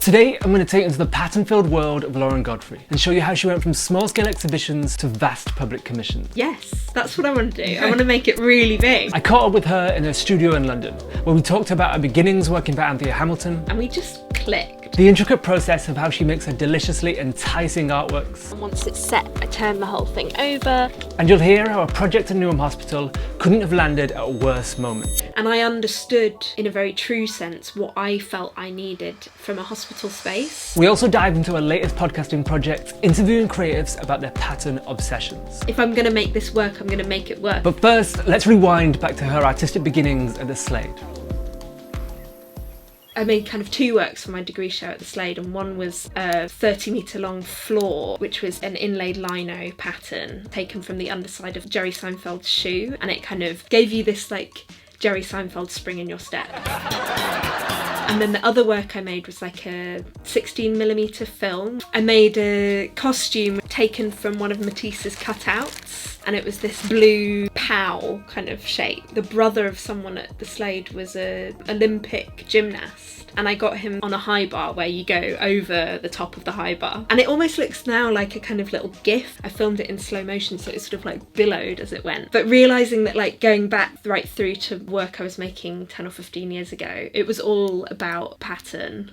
Today, I'm going to take you into the pattern-filled world of Lauren Godfrey and show you how she went from small-scale exhibitions to vast public commissions. Yes, that's what I want to do. I want to make it really big. I caught up with her in her studio in London, where we talked about her beginnings working for Anthea Hamilton. And we just clicked. The intricate process of how she makes her deliciously enticing artworks. And once it's set, I turn the whole thing over. And you'll hear how a project in Newham Hospital couldn't have landed at a worse moment. And I understood, in a very true sense, what I felt I needed from a hospital space. We also dive into her latest podcasting project, interviewing creatives about their pattern obsessions. If I'm going to make this work, I'm going to make it work. But first, let's rewind back to her artistic beginnings at the Slade. I made kind of two works for my degree show at the Slade, and one was a 30-metre long floor, which was an inlaid lino pattern taken from the underside of Jerry Seinfeld's shoe, and it kind of gave you this like Jerry Seinfeld spring in your step. And then the other work I made was like a 16mm film. I made a costume taken from one of Matisse's cutouts, and it was this blue POW kind of shape. The brother of someone at the Slade was an Olympic gymnast, and I got him on a high bar where you go over the top of the high bar. And it almost looks now like a kind of little GIF. I filmed it in slow motion, so it sort of like billowed as it went. But realising that, like, going back right through to work I was making 10 or 15 years ago, it was all about pattern.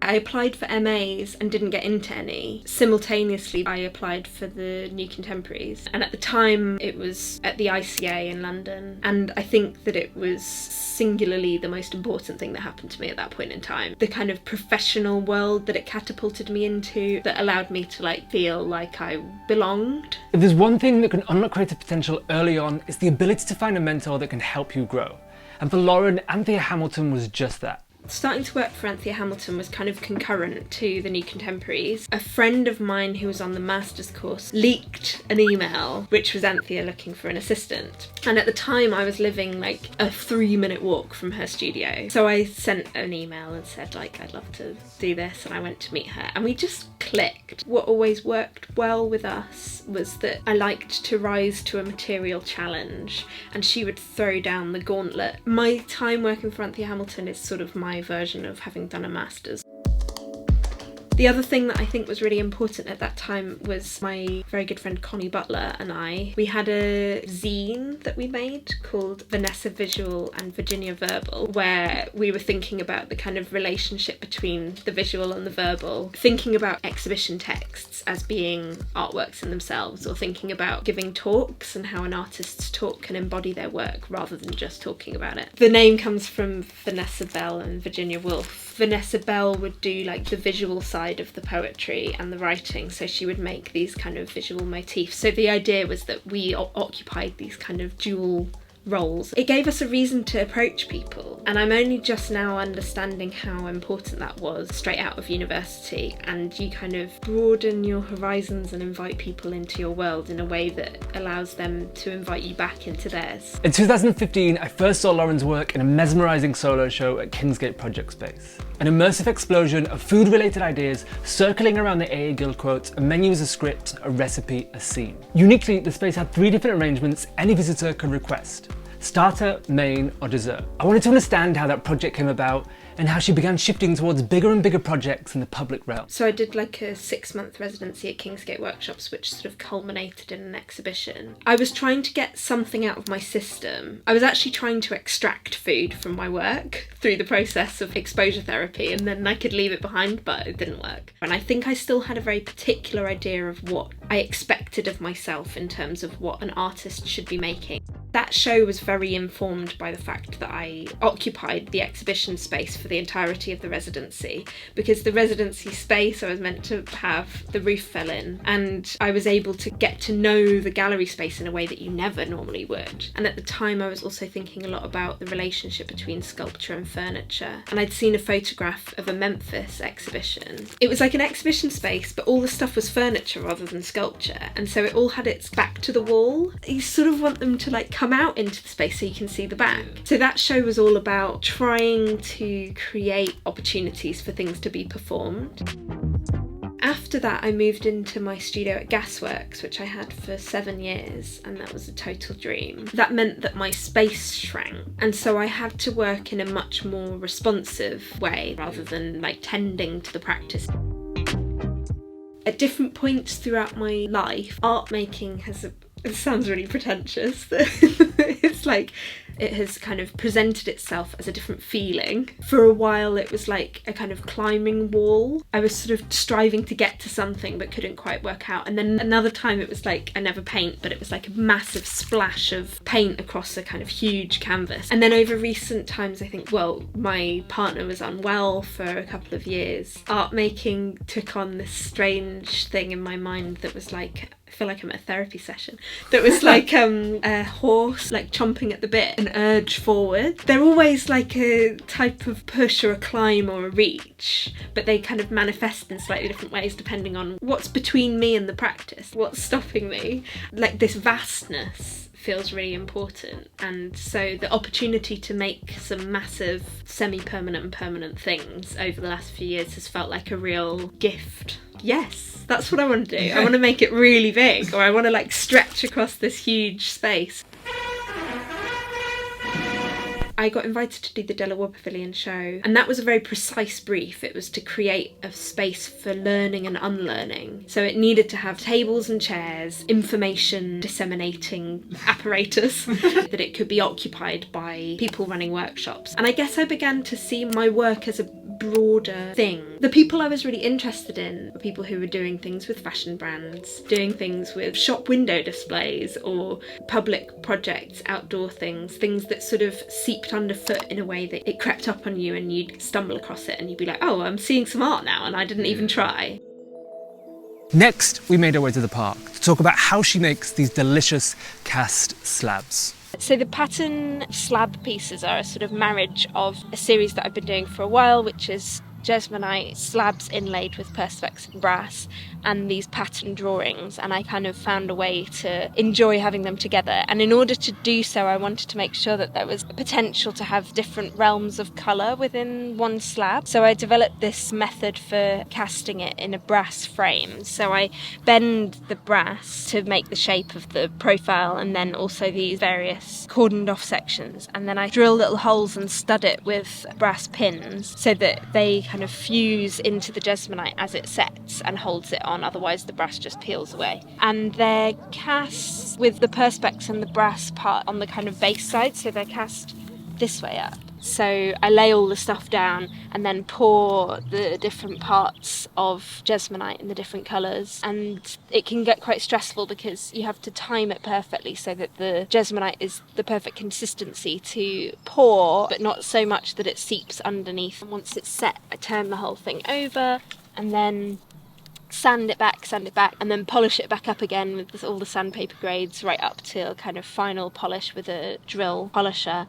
I applied for MAs and didn't get into any. Simultaneously, I applied for the New Contemporaries. And at the time, it was at the ICA in London. And I think that it was singularly the most important thing that happened to me at that point in time. The kind of professional world that it catapulted me into that allowed me to like feel like I belonged. If there's one thing that can unlock creative potential early on, it's the ability to find a mentor that can help you grow. And for Lauren, Anthea Hamilton was just that. Starting to work for Anthea Hamilton was kind of concurrent to the New Contemporaries. A friend of mine who was on the master's course leaked an email which was Anthea looking for an assistant. And at the time I was living like a 3-minute walk from her studio. So I sent an email and said like, I'd love to do this, and I went to meet her and we just clicked. What always worked well with us was that I liked to rise to a material challenge and she would throw down the gauntlet. My time working for Anthea Hamilton is sort of my version of having done a master's. The other thing that I think was really important at that time was my very good friend Connie Butler and we had a zine that we made called Vanessa Visual and Virginia Verbal, where we were thinking about the kind of relationship between the visual and the verbal, thinking about exhibition texts as being artworks in themselves, or thinking about giving talks and how an artist's talk can embody their work rather than just talking about it. The name comes from Vanessa Bell and Virginia Woolf. Vanessa Bell would do like the visual side of the poetry and the writing, so she would make these kind of visual motifs. So the idea was that we occupied these kind of dual roles. It gave us a reason to approach people, and I'm only just now understanding how important that was straight out of university, and you kind of broaden your horizons and invite people into your world in a way that allows them to invite you back into theirs. In 2015, I first saw Lauren's work in a mesmerising solo show at Kingsgate Project Space. An immersive explosion of food-related ideas circling around the AA Guild quotes, a menu as a script, a recipe, a scene. Uniquely, the space had 3 different arrangements any visitor could request: starter, main, or dessert. I wanted to understand how that project came about and how she began shifting towards bigger and bigger projects in the public realm. So I did like a 6-month residency at Kingsgate Workshops, which sort of culminated in an exhibition. I was trying to get something out of my system. I was actually trying to extract food from my work through the process of exposure therapy, and then I could leave it behind, but it didn't work. And I think I still had a very particular idea of what I expected of myself in terms of what an artist should be making. That show was very informed by the fact that I occupied the exhibition space for the entirety of the residency, because the residency space I was meant to have, the roof fell in, and I was able to get to know the gallery space in a way that you never normally would. And at the time I was also thinking a lot about the relationship between sculpture and furniture, and I'd seen a photograph of a Memphis exhibition. It was like an exhibition space, but all the stuff was furniture rather than sculpture, and so it all had its back to the wall. You sort of want them to like come out into the space so you can see the back. So that show was all about trying to create opportunities for things to be performed. After that, I moved into my studio at Gasworks, which I had for 7 years, and that was a total dream. That meant that my space shrank, and so I had to work in a much more responsive way rather than like tending to the practice. At different points throughout my life, art making it sounds really pretentious. It's like it has kind of presented itself as a different feeling. For a while it was like a kind of climbing wall. I was sort of striving to get to something but couldn't quite work out. And then another time it was like, I never paint, but it was like a massive splash of paint across a kind of huge canvas. And then over recent times, I think, well, my partner was unwell for a couple of years. Art making took on this strange thing in my mind that was like, I feel like I'm at a therapy session, that was like a horse like chomping at the bit, an urge forward. They're always like a type of push or a climb or a reach, but they kind of manifest in slightly different ways depending on what's between me and the practice, what's stopping me. Like this vastness feels really important, and so the opportunity to make some massive semi-permanent and permanent things over the last few years has felt like a real gift. Yes, that's what I want to do. I want to make it really big, or I want to like stretch across this huge space. I got invited to do the De La Warr Pavillion show, and that was a very precise brief. It was to create a space for learning and unlearning. So it needed to have tables and chairs, information disseminating apparatus, that it could be occupied by people running workshops. And I guess I began to see my work as a broader thing. The people I was really interested in were people who were doing things with fashion brands, doing things with shop window displays or public projects, outdoor things that sort of seeped underfoot in a way that it crept up on you and you'd stumble across it and you'd be like, oh, I'm seeing some art now and I didn't even try. Next, we made our way to the park to talk about how she makes these delicious cast slabs. So the pattern slab pieces are a sort of marriage of a series that I've been doing for a while, which is Jesmonite slabs inlaid with perspex and brass, and these pattern drawings, and I kind of found a way to enjoy having them together. And in order to do so, I wanted to make sure that there was a potential to have different realms of colour within one slab. So I developed this method for casting it in a brass frame. So I bend the brass to make the shape of the profile, and then also these various cordoned off sections, and then I drill little holes and stud it with brass pins so that they kind of fuse into the Jesmonite as it sets and holds it on, otherwise the brass just peels away. And they're cast with the perspex and the brass part on the kind of base side, so they're cast this way up. So I lay all the stuff down and then pour the different parts of Jesmonite in the different colours, and it can get quite stressful because you have to time it perfectly so that the Jesmonite is the perfect consistency to pour, but not so much that it seeps underneath. And once it's set, I turn the whole thing over and then sand it back, and then polish it back up again with all the sandpaper grades right up to kind of final polish with a drill polisher.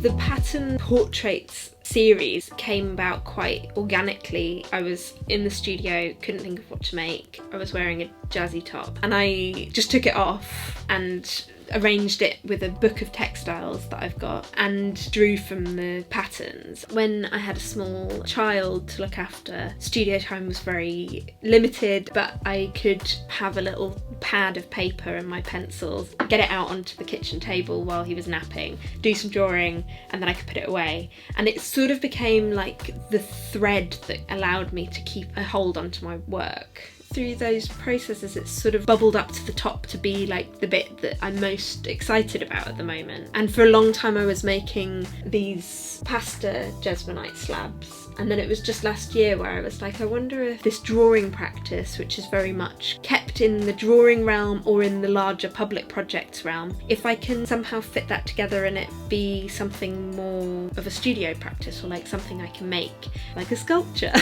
The pattern portraits series came about quite organically. I was in the studio, couldn't think of what to make. I was wearing a jazzy top and I just took it off and arranged it with a book of textiles that I've got and drew from the patterns. When I had a small child to look after, studio time was very limited, but I could have a little pad of paper and my pencils, get it out onto the kitchen table while he was napping, do some drawing, and then I could put it away. And it sort of became like the thread that allowed me to keep a hold onto my work. Through those processes, it's sort of bubbled up to the top to be like the bit that I'm most excited about at the moment. And for a long time I was making these pasta Jesmonite slabs, and then it was just last year where I was like, I wonder if this drawing practice, which is very much kept in the drawing realm or in the larger public projects realm, if I can somehow fit that together and it be something more of a studio practice, or like something I can make like a sculpture.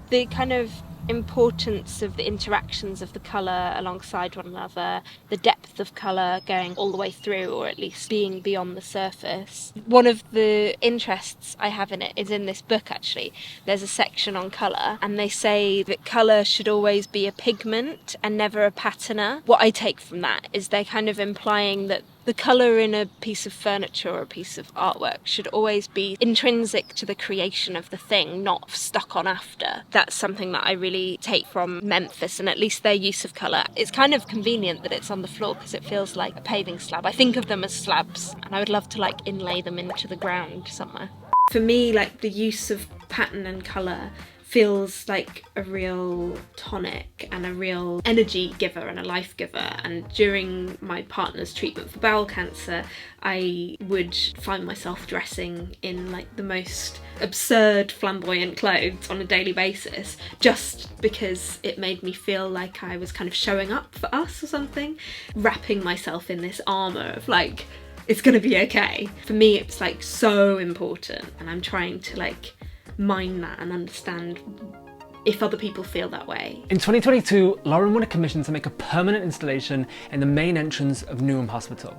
The kind of importance of the interactions of the colour alongside one another, the depth of colour going all the way through, or at least being beyond the surface. One of the interests I have in it is in this book actually. There's a section on colour, and they say that colour should always be a pigment and never a patterner. What I take from that is they're kind of implying that the colour in a piece of furniture or a piece of artwork should always be intrinsic to the creation of the thing, not stuck on after. That's something that I really take from Memphis, and at least their use of colour. It's kind of convenient that it's on the floor because it feels like a paving slab. I think of them as slabs, and I would love to like inlay them into the ground somewhere. For me, like the use of pattern and colour feels like a real tonic and a real energy giver and a life giver. And during my partner's treatment for bowel cancer, I would find myself dressing in like the most absurd flamboyant clothes on a daily basis, just because it made me feel like I was kind of showing up for us or something, wrapping myself in this armour of like, it's gonna be okay. For me, it's like so important, and I'm trying to like mind that and understand if other people feel that way. In 2022, Lauren won a commission to make a permanent installation in the main entrance of Newham Hospital,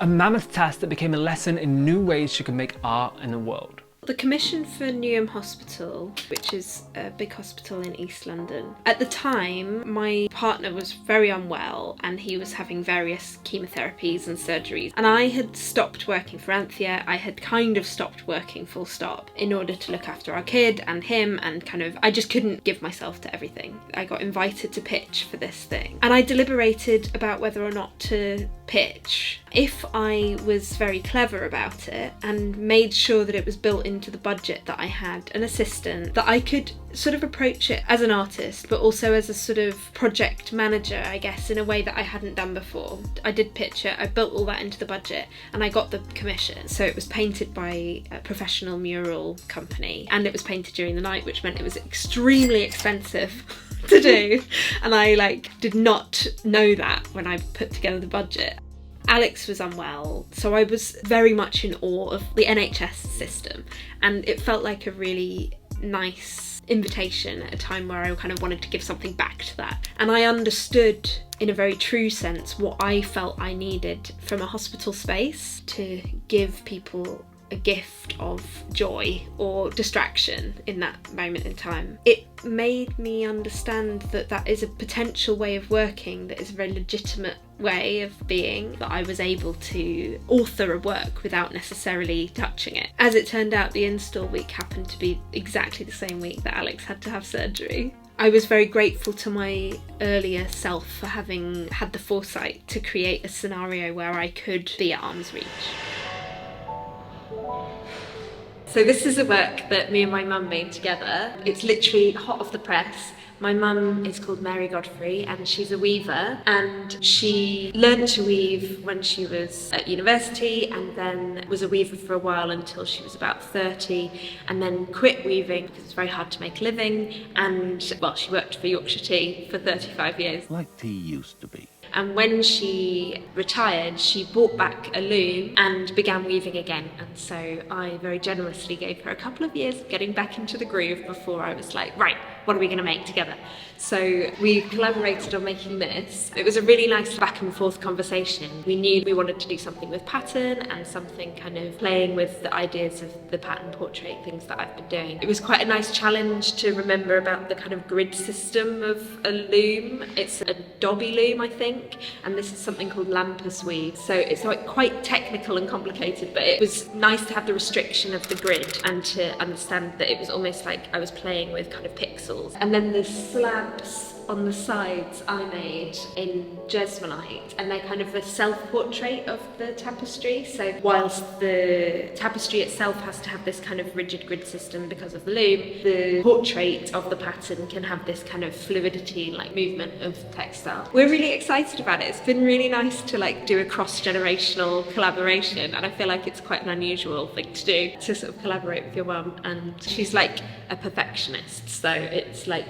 a mammoth task that became a lesson in new ways she could make art in the world. The commission for Newham Hospital, which is a big hospital in East London. At the time, my partner was very unwell and he was having various chemotherapies and surgeries. And I had stopped working for Anthea. I had kind of stopped working full stop in order to look after our kid and him, and kind of, I just couldn't give myself to everything. I got invited to pitch for this thing. And I deliberated about whether or not to pitch. If I was very clever about it and made sure that it was built into the budget, that I had an assistant, that I could sort of approach it as an artist but also as a sort of project manager, I guess, in a way that I hadn't done before. I did pitch it, I built all that into the budget, and I got the commission. So it was painted by a professional mural company, and it was painted during the night, which meant it was extremely expensive to do, and I like did not know that when I put together the budget. Alex was unwell, so I was very much in awe of the NHS system, and it felt like a really nice invitation at a time where I kind of wanted to give something back to that. And I understood in a very true sense what I felt I needed from a hospital space to give people a gift of joy or distraction in that moment in time. It made me understand that that is a potential way of working, that is a very legitimate way of being, that I was able to author a work without necessarily touching it. As it turned out, the install week happened to be exactly the same week that Alex had to have surgery. I was very grateful to my earlier self for having had the foresight to create a scenario where I could be at arm's reach. So this is a work that me and my mum made together. It's literally hot off the press. My mum is called Lauren Godfrey, and she's a weaver, and she learned to weave when she was at university, and then was a weaver for a while until she was about 30, and then quit weaving because it's very hard to make a living, and well, she worked for Yorkshire Tea for 35 years. Like tea used to be. And when she retired, she bought back a loom and began weaving again. And so I very generously gave her a couple of years of getting back into the groove before I was like, right, what are we going to make together? So we collaborated on making this. It was a really nice back and forth conversation. We knew we wanted to do something with pattern and something kind of playing with the ideas of the pattern portrait things that I've been doing. It was quite a nice challenge to remember about the kind of grid system of a loom. It's a Dobby loom, I think, and this is something called Lampus weave. So it's like quite technical and complicated, but it was nice to have the restriction of the grid and to understand that it was almost like I was playing with kind of pixels. And then the slabs on the sides I made in Jesmonite, and they're kind of a self-portrait of the tapestry. So whilst the tapestry itself has to have this kind of rigid grid system because of the loom, the portrait of the pattern can have this kind of fluidity, like movement of textile. We're really excited about it. It's been really nice to like do a cross-generational collaboration, and I feel like it's quite an unusual thing to do, to sort of collaborate with your mum, and she's like a perfectionist, so it's like...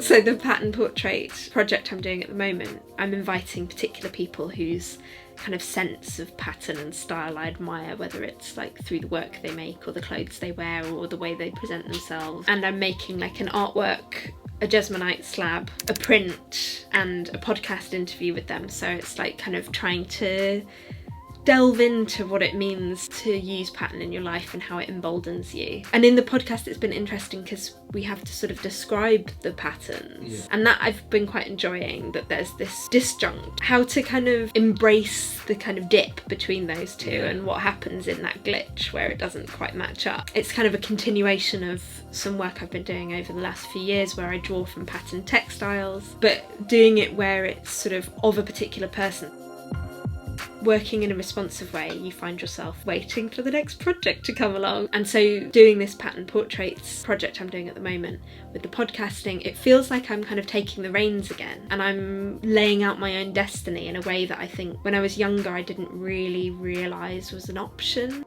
So the pattern portrait project I'm doing at the moment, I'm inviting particular people whose kind of sense of pattern and style I admire, whether it's like through the work they make or the clothes they wear or the way they present themselves. And I'm making like an artwork, a Jesmonite slab, a print and a podcast interview with them. So it's like kind of trying to delve into what it means to use pattern in your life and how it emboldens you. And in the podcast it's been interesting because we have to sort of describe the patterns, and that I've been quite enjoying, that there's this disjunct, how to kind of embrace the kind of dip between those two and what happens in that glitch where it doesn't quite match up. It's kind of a continuation of some work I've been doing over the last few years where I draw from pattern textiles, but doing it where it's sort of a particular person. Working in a responsive way, you find yourself waiting for the next project to come along. And so doing this pattern portraits project I'm doing at the moment with the podcasting, it feels like I'm kind of taking the reins again, and I'm laying out my own destiny in a way that I think when I was younger I didn't really realise was an option.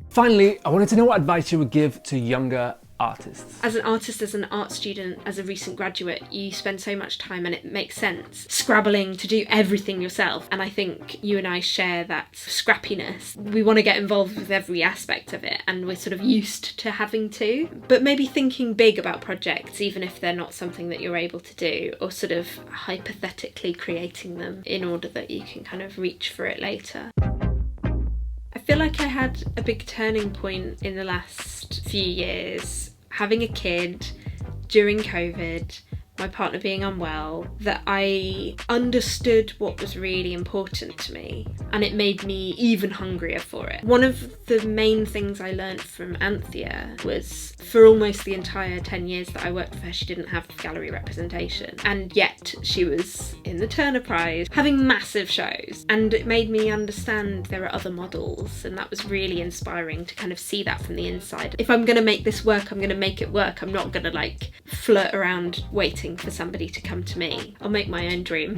Finally, I wanted to know what advice you would give to younger artists. As an artist, as an art student, as a recent graduate, you spend so much time, and it makes sense, scrabbling to do everything yourself. And I think you and I share that scrappiness. We want to get involved with every aspect of it, and we're sort of used to having to. But maybe thinking big about projects, even if they're not something that you're able to do, or sort of hypothetically creating them in order that you can kind of reach for it later. I feel like I had a big turning point in the last few years, having a kid during COVID, my partner being unwell, that I understood what was really important to me, and it made me even hungrier for it. One of the main things I learned from Anthea was, for almost the entire 10 years that I worked for her, she didn't have gallery representation, and yet she was in the Turner Prize, having massive shows, and it made me understand there are other models, and that was really inspiring to kind of see that from the inside. If I'm going to make this work, I'm going to make it work. I'm not going to like flirt around waiting for somebody to come to me. I'll make my own dream.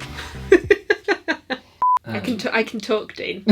I can talk, Dean.